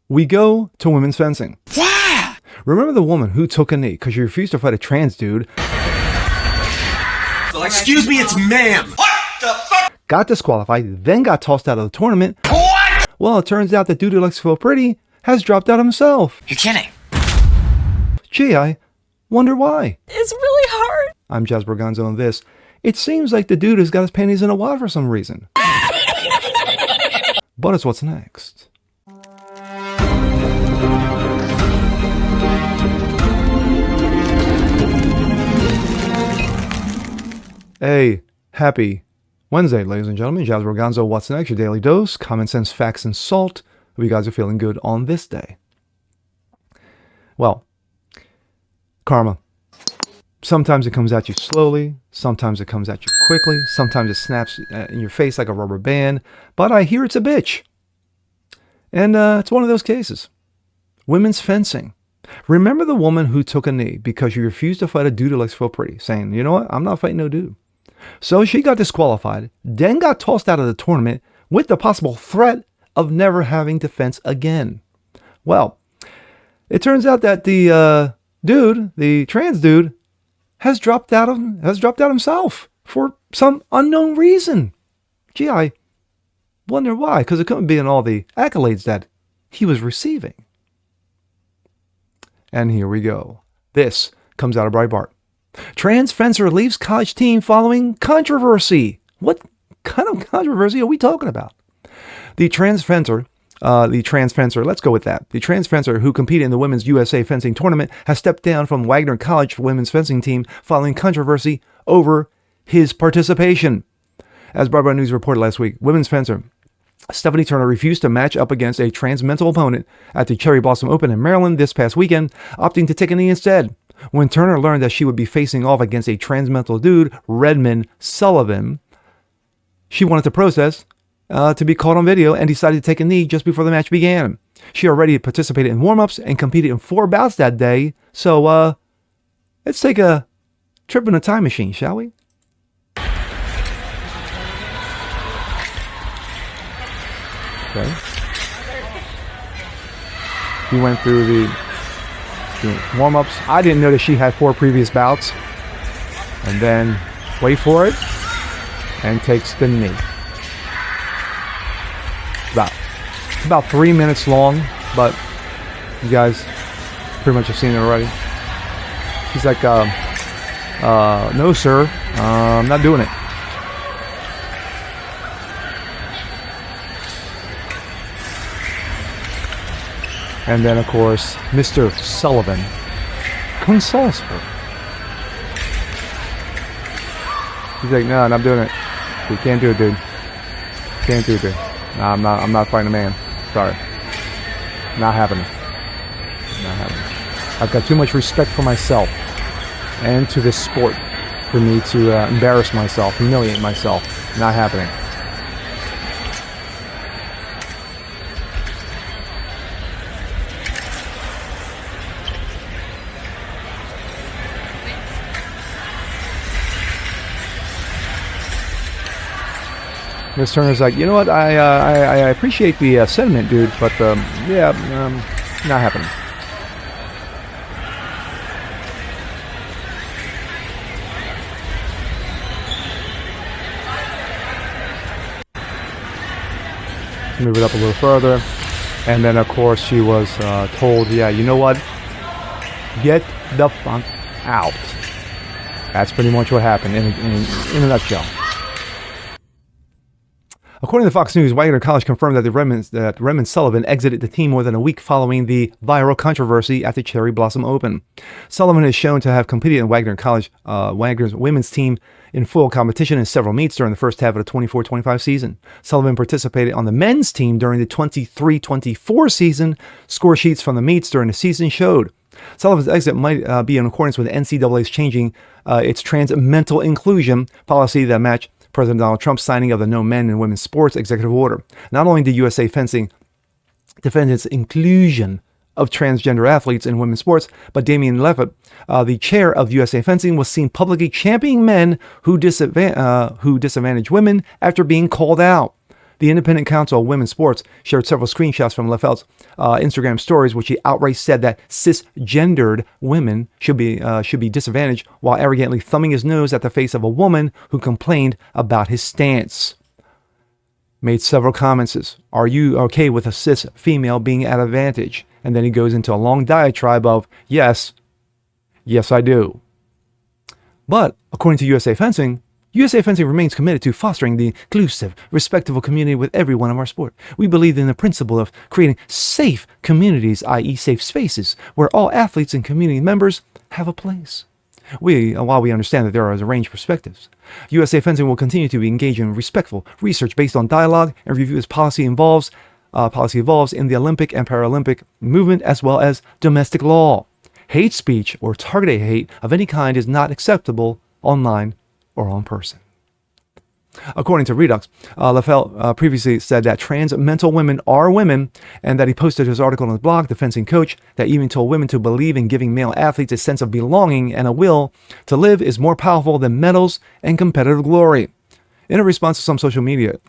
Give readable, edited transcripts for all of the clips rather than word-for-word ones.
We go to women's fencing. Wow! Remember the woman who took a knee because she refused to fight a trans dude? Excuse me, it's ma'am. What the fuck? Got disqualified, then got tossed out of the tournament. What? Well, it turns out the dude who likes to feel pretty has dropped out himself. You're kidding. Gee, I wonder why. It's really hard. I'm Jazz Borganzo, and this. It seems like the dude has got his panties in a wad for some reason. But it's what's next. Hey, happy Wednesday, ladies and gentlemen. Jazz Borganzo, what's next? Your daily dose, common sense, facts, and salt. Hope you guys are feeling good on this day. Well, karma. Sometimes it comes at you slowly. Sometimes it comes at you quickly. Sometimes it snaps in your face like a rubber band. But I hear it's a bitch. And it's one of those cases. Women's fencing. Remember the woman who took a knee because she refused to fight a dude who likes to feel pretty, saying, you know what, I'm not fighting no dude. So she got disqualified, then got tossed out of the tournament with the possible threat of never having to fence again. Well, it turns out that the dude, the trans dude, has dropped out himself for some unknown reason. Gee, I wonder why, because it couldn't be in all the accolades that he was receiving. And here we go. This comes out of Breitbart. Trans fencer leaves college team following controversy. What kind of controversy are we talking about? The trans fencer, let's go with that. The trans fencer who competed in the Women's USA fencing tournament has stepped down from Wagner College women's fencing team following controversy over his participation. As Breitbart News reported last week, women's fencer Stephanie Turner refused to match up against a trans mental opponent at the Cherry Blossom Open in Maryland this past weekend, opting to take a knee instead. When Turner learned that she would be facing off against a trans mental dude, Redmond Sullivan, she wanted to protest to be caught on video and decided to take a knee just before the match began. She already participated in warm-ups and competed in 4 bouts that day, so let's take a trip in a time machine, shall we? Okay. He went through the warm-ups. I didn't know that she had 4 previous bouts. And then, wait for it, and takes the knee. It's about 3 minutes long, but you guys pretty much have seen it already. She's like, no sir, I'm not doing it. And then, of course, Mr. Sullivan consoles her. He's like, no, I'm not doing it. You can't do it, dude. Can't do it, dude. No, I'm not fighting a man. Sorry. Not happening. Not happening. I've got too much respect for myself and to this sport for me to embarrass myself, humiliate myself. Not happening. Miss Turner's like, you know what, I appreciate the sentiment, dude, but not happening. Move it up a little further, and then of course she was told, yeah, you know what, get the fuck out. That's pretty much what happened in a nutshell. According to Fox News, Wagner College confirmed that Redmond Sullivan exited the team more than a week following the viral controversy at the Cherry Blossom Open. Sullivan is shown to have competed in Wagner College, Wagner's women's team in full competition in several meets during the first half of the 24-25 season. Sullivan participated on the men's team during the 23-24 season. Score sheets from the meets during the season showed Sullivan's exit might be in accordance with the NCAA's changing its trans mental inclusion policy that matched President Donald Trump's signing of the No Men in Women's Sports Executive Order. Not only did USA Fencing defend its inclusion of transgender athletes in women's sports, but Damian Levitt, the chair of USA Fencing, was seen publicly championing men who disadvantage women after being called out. The Independent Council of Women's Sports shared several screenshots from LaFelle's Instagram stories, which he outright said that cisgendered women should be disadvantaged, while arrogantly thumbing his nose at the face of a woman who complained about his stance. Made several comments. Are you okay with a cis female being at advantage? And then he goes into a long diatribe of, yes, I do. But according to USA Fencing remains committed to fostering the inclusive, respectful community with everyone of our sport. We believe in the principle of creating safe communities, i.e. safe spaces, where all athletes and community members have a place. While we understand that there are a range of perspectives, USA Fencing will continue to engage in respectful research based on dialogue and review as policy evolves in the Olympic and Paralympic movement, as well as domestic law. Hate speech or targeted hate of any kind is not acceptable online or on person. According to Redux, LaFelle previously said that trans mental women are women, and that he posted his article on his blog, The Fencing Coach, that even told women to believe in giving male athletes a sense of belonging and a will to live is more powerful than medals and competitive glory. In a response to some social media,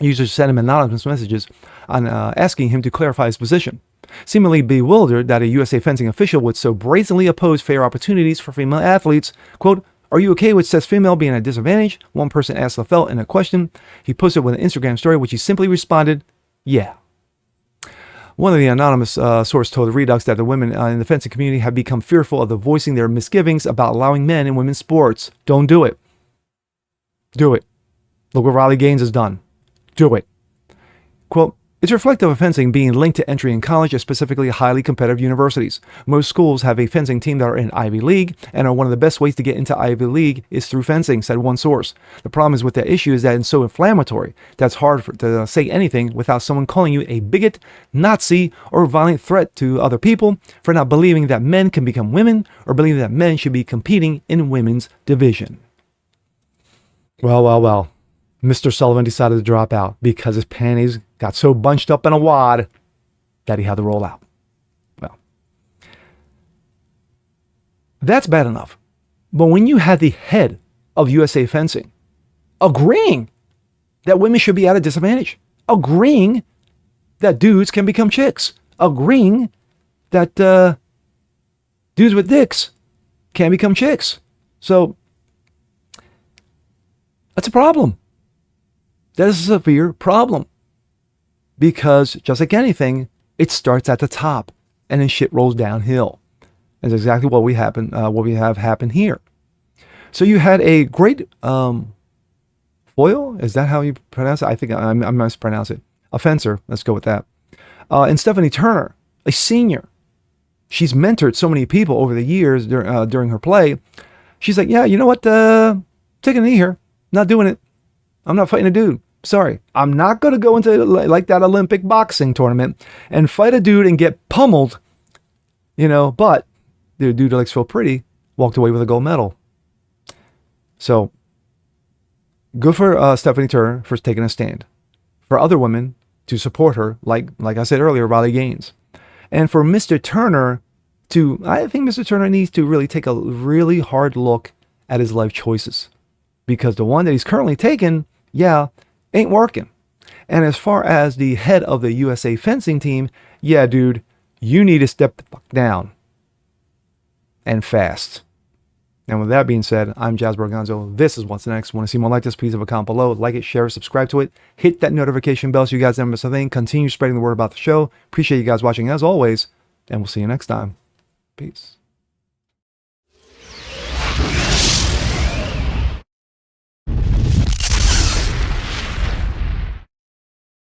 users sent him anonymous messages on asking him to clarify his position. Seemingly bewildered that a USA Fencing official would so brazenly oppose fair opportunities for female athletes, quote, "Are you okay with cis female being at a disadvantage?" one person asked LaFelle in a question. He posted with an Instagram story, which he simply responded, "Yeah." One of the anonymous source told Redux that the women in the fencing community have become fearful of the voicing their misgivings about allowing men in women's sports. Don't do it. Do it. Look what Riley Gaines has done. Do it. Quote, "It's reflective of fencing being linked to entry in college, specifically highly competitive universities. Most schools have a fencing team that are in Ivy League, and one of the best ways to get into Ivy League is through fencing," said one source. "The problem is with that issue is that it's so inflammatory that it's hard to say anything without someone calling you a bigot, Nazi, or violent threat to other people for not believing that men can become women or believing that men should be competing in women's division." Well. Mr. Sullivan decided to drop out because his panties got so bunched up in a wad that he had to roll out. Well, that's bad enough. But when you had the head of USA Fencing agreeing that women should be at a disadvantage, agreeing that dudes can become chicks, agreeing that dudes with dicks can become chicks. So that's a problem. That is a severe problem. Because just like anything, it starts at the top and then shit rolls downhill. That's exactly what we have happen here. So you had a great foil. Is that how you pronounce it? I think I mispronounce it. A fencer. Let's go with that. And Stephanie Turner, a senior. She's mentored so many people over the years during her play. She's like, yeah, you know what? Taking a knee here. Not doing it. I'm not fighting a dude. Sorry, I'm not going to go into like that Olympic boxing tournament and fight a dude and get pummeled, but the dude likes Feel Pretty walked away with a gold medal. So good for Stephanie Turner for taking a stand. For other women to support her, like I said earlier, Riley Gaines. And for Mr. Turner I think Mr. Turner needs to really take a really hard look at his life choices. Because the one that he's currently taken, ain't working. And as far as the head of the USA Fencing team, dude, you need to step the fuck down. And fast. And with that being said, I'm Jasper Gonzo. This is What's Next. Want to see more like this? Please have a comment below. Like it, share it, subscribe to it. Hit that notification bell so you guys never miss a thing. Continue spreading the word about the show. Appreciate you guys watching as always. And we'll see you next time. Peace.